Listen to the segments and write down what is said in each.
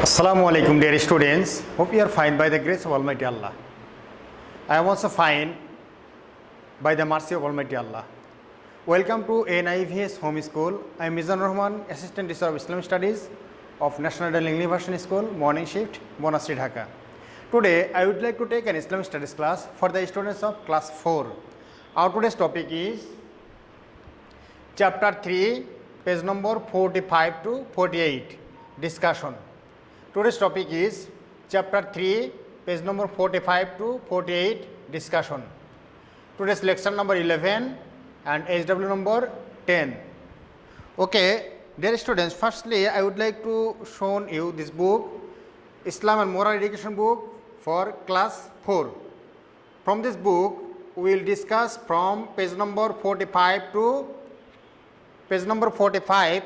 Assalamu alaikum, dear students. Hope you are fine by the grace of Almighty Allah. I am also fine by the mercy of Almighty Allah. Welcome to NIVS Home School. I am Mizanur Rahman, Assistant Teacher of Islamic Studies of National Dental University School, Morning Shift, Bonasri, Dhaka. Today, I would like to take an Islamic Studies class for the students of class 4. Our today's topic is Chapter 3, page number 45 to 48, discussion. Today's topic is Chapter 3, page number 45 to 48, discussion. Today's lecture number 11 and HW number 10. Okay, dear students, firstly I would like to show you this book, Islam and Moral Education book for class 4. From this book, we will discuss from page number 45 to page number 45,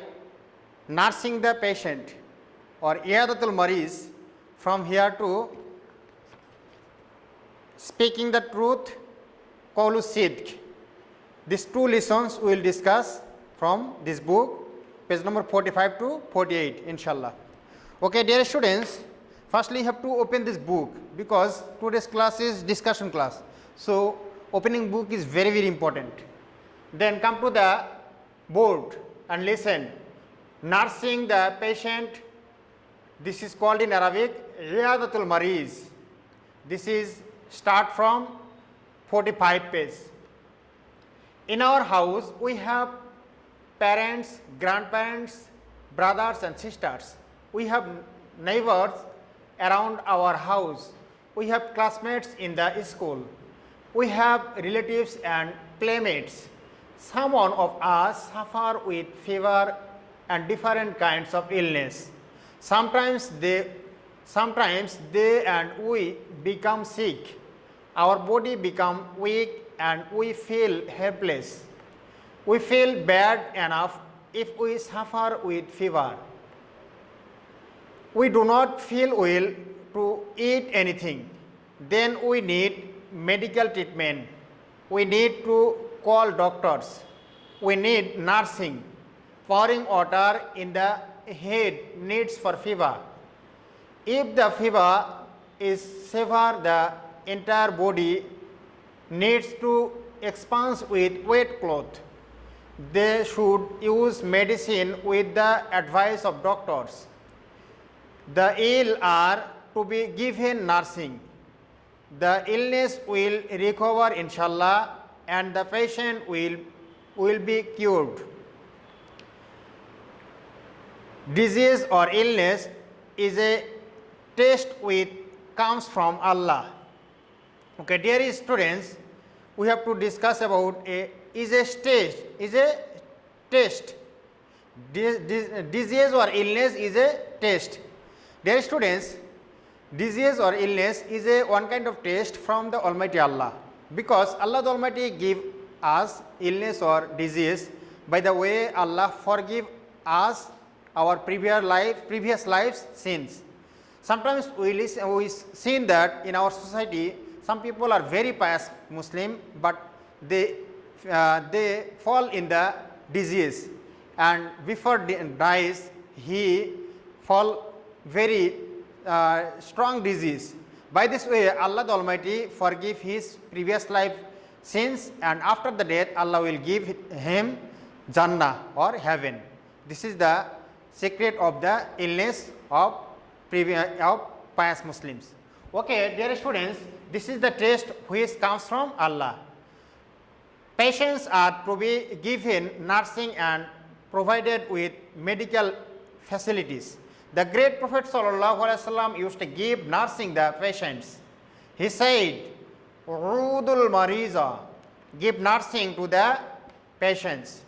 nursing the patient or Iyadatul Mariz, from here to speaking the truth, Qawlu Sidq. These two lessons we will discuss from this book, page number 45 to 48, inshallah. Okay, dear students, firstly you have to open this book because today's class is discussion class. So, opening book is very, very important. Then come to the board and listen. Nursing the patient. This is called in Arabic Iyadatul Mariz. This is start from 45 page. In our house we have parents, grandparents, brothers and sisters. We have neighbors around our house. We have classmates in the school. We have relatives and playmates. Some of us suffer with fever and different kinds of illness. Sometimes they and we become sick. Our body become weak and we feel helpless. We feel bad enough if we suffer with fever. We do not feel well to eat anything. Then we need medical treatment. We need to call doctors. We need nursing. Pouring water in the head needs for fever. If the fever is severe, the entire body needs to expand with wet cloth. They should use medicine with the advice of doctors. The ill are to be given nursing. The illness will recover inshallah and the patient will be cured. Disease or illness is a test which comes from Allah. Okay, dear students, we have to discuss about test. Disease or illness is a test. Dear students, disease or illness is a one kind of test from the Almighty Allah, because Allah the Almighty give us illness or disease by the way Allah forgive us our previous lives sins. Sometimes we seen that in our society some people are very pious Muslim, but they fall in the disease, and before dies he fall very strong disease. By this way Allah the Almighty forgive his previous life sins, and after the death Allah will give him Jannah or heaven. This is the secret of the illness of pious Muslims. Okay, dear students, this is the test which comes from Allah. Patients are to be given nursing and provided with medical facilities. The great Prophet ﷺ used to give nursing the patients. He said, Udul Mariza, give nursing to the patients.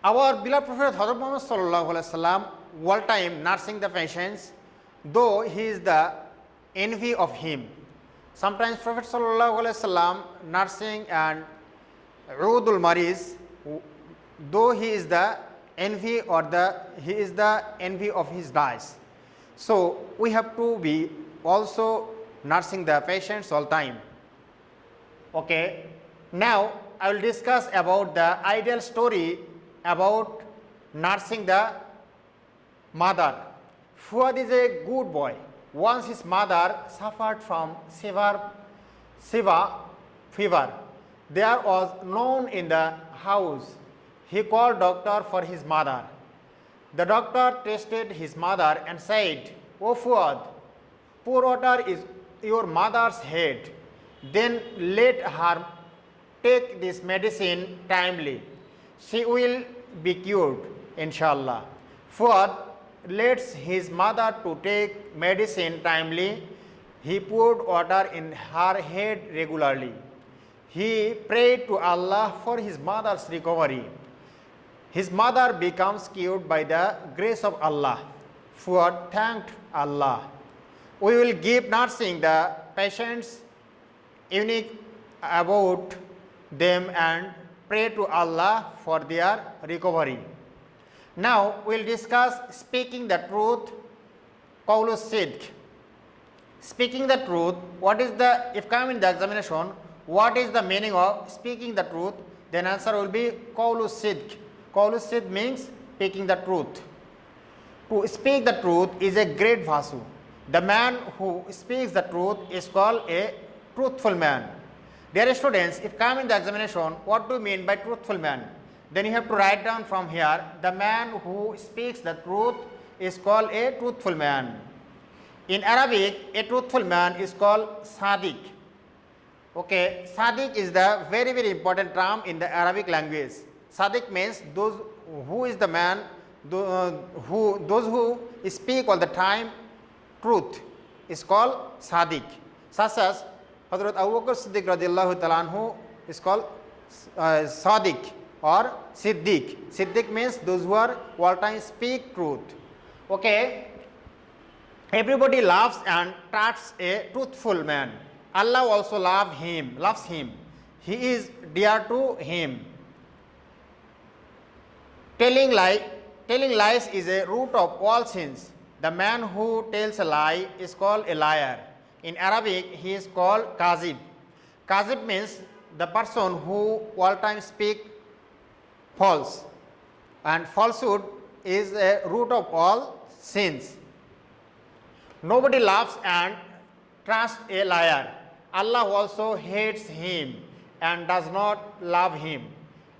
Our beloved Prophet Muhammad ﷺ all time nursing the patients, though he is the envy of him. Sometimes Prophet ﷺ nursing and Udul Mariz, though he is the envy he is the envy of his dies. So we have to be also nursing the patients all time. Okay, now I will discuss about the ideal story about nursing the mother. Fuad is a good boy. Once his mother suffered from severe fever. There was none in the house. He called doctor for his mother. The doctor tested his mother and said, "O Fuad, pour water is your mother's head. Then let her take this medicine timely. She will be cured, inshallah." Fuad lets his mother to take medicine timely. He poured water in her head regularly. He prayed to Allah for his mother's recovery. His mother becomes cured by the grace of Allah. Fuad thanked Allah. We will keep nursing the patients, unique about them, and pray to Allah for their recovery. Now we will discuss speaking the truth, Qaulus Sidq. Speaking the truth, if come in the examination, what is the meaning of speaking the truth? Then answer will be Qaulus Sidq. Qaulus Sidq means speaking the truth. To speak the truth is a great virtue. The man who speaks the truth is called a truthful man. Dear students, if come in the examination, what do you mean by truthful man? Then you have to write down from here, the man who speaks the truth is called a truthful man. In Arabic, a truthful man is called Sadiq. Okay, Sadiq is the very, very important term in the Arabic language. Sadiq means those who is the man, those who speak all the time truth is called Sadiq. Such as Hazrat Abu Bakr Siddiq radiallahu ta'ala anhu is called Sadiq or Siddiq. Siddiq means those who are all time speak truth. Okay, everybody loves and trusts a truthful man. Allah also loves him. He is dear to him. Telling lies is a root of all sins. The man who tells a lie is called a liar. In Arabic, he is called Kazib. Kazib means the person who all time speak false, and falsehood is a root of all sins. Nobody loves and trusts a liar. Allah also hates him and does not love him.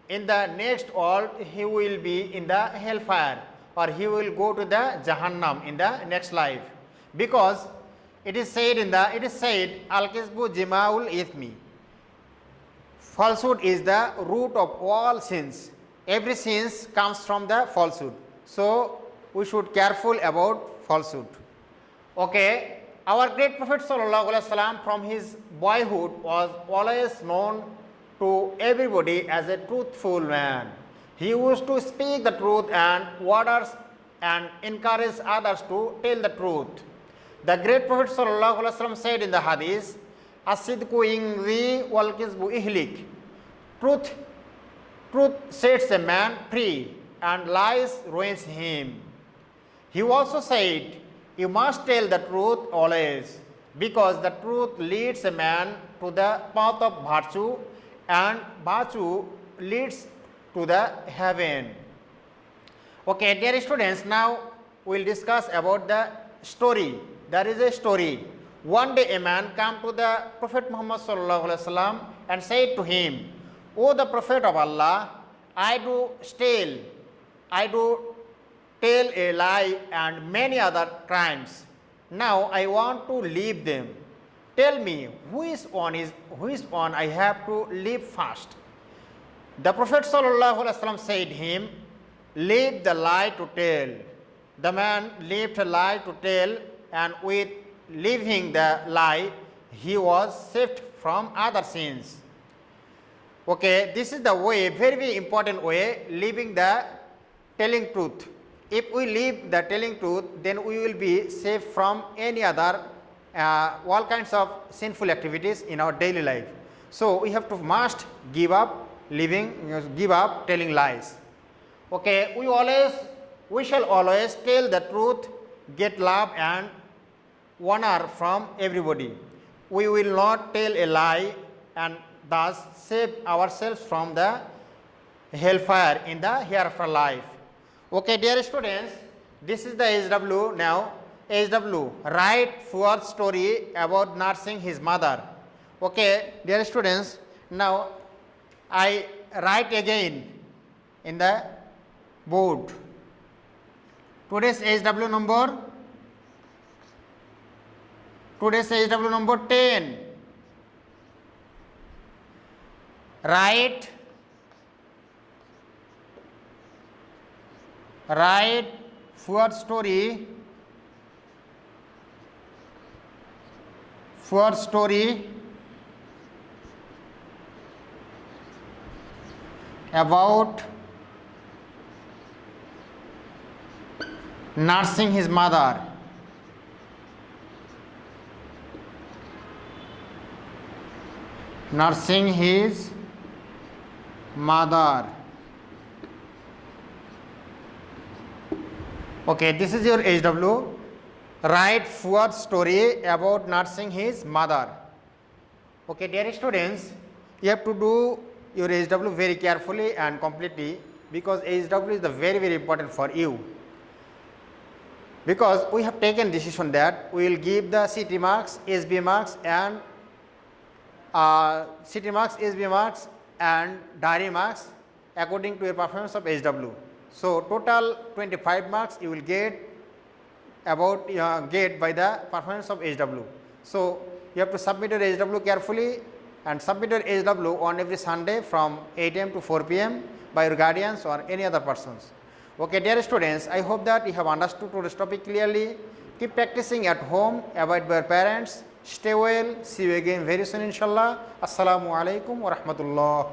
In the next world, he will be in the hellfire, or he will go to the Jahannam in the next life, because it is said Al-Kizbu Jimaul Ithmi. Falsehood is the root of all sins. Every sin comes from the falsehood. So we should careful about falsehood. Okay, our great Prophet Sallallahu Alaihi Wasallam from his boyhood was always known to everybody as a truthful man. He used to speak the truth and orders and encourage others to tell the truth. The great Prophet Sallallahu Alaihi Wasallam said in the hadith, "As-sidqu ingzi wal kizbu ihlik." Truth sets a man free and lies ruins him. He also said, "You must tell the truth always, because the truth leads a man to the path of virtue, and virtue leads to the heaven." Okay, dear students, now we will discuss about the story. There is a story. One day a man came to the Prophet Muhammad Sallallahu Alaihi Wasallam and said to him, "O the Prophet of Allah, I do tell a lie and many other crimes. Now I want to leave them. Tell me which one I have to leave first." The Prophet Sallallahu Alaihi Wasallam said him, "Leave the lie to tell." The man left a lie to tell, and with leaving the lie, he was saved from other sins. Okay, this is the way, very, very important way, leaving the telling truth. If we leave the telling truth, then we will be safe from any other all kinds of sinful activities in our daily life. So we have to must give up telling lies. Okay, we shall always tell the truth, get love and honor from everybody. We will not tell a lie and thus save ourselves from the hellfire in the hereafter life. Okay, dear students, This is the HW now. HW, write short story about nursing his mother. Okay, dear students, now I write again in the board. Today's HW number 10. Write short story about nursing his mother. Nursing his mother. Okay, this is your HW. Write short story about nursing his mother. Okay, dear students, you have to do your HW very carefully and completely, because HW is the very important for you. Because we have taken decision that we will give the CT marks, SB marks and CT marks, SB marks and diary marks according to your performance of HW. So total 25 marks you will get get by the performance of HW. So you have to submit your HW carefully and submit your HW on every Sunday from 8 am to 4 pm by your guardians or any other persons. Okay, dear students, I hope that you have understood today's topic clearly. Keep practicing at home, avoid by your parents. Stay well. See you again very soon, inshallah. Assalamu alaikum wa rahmatullah.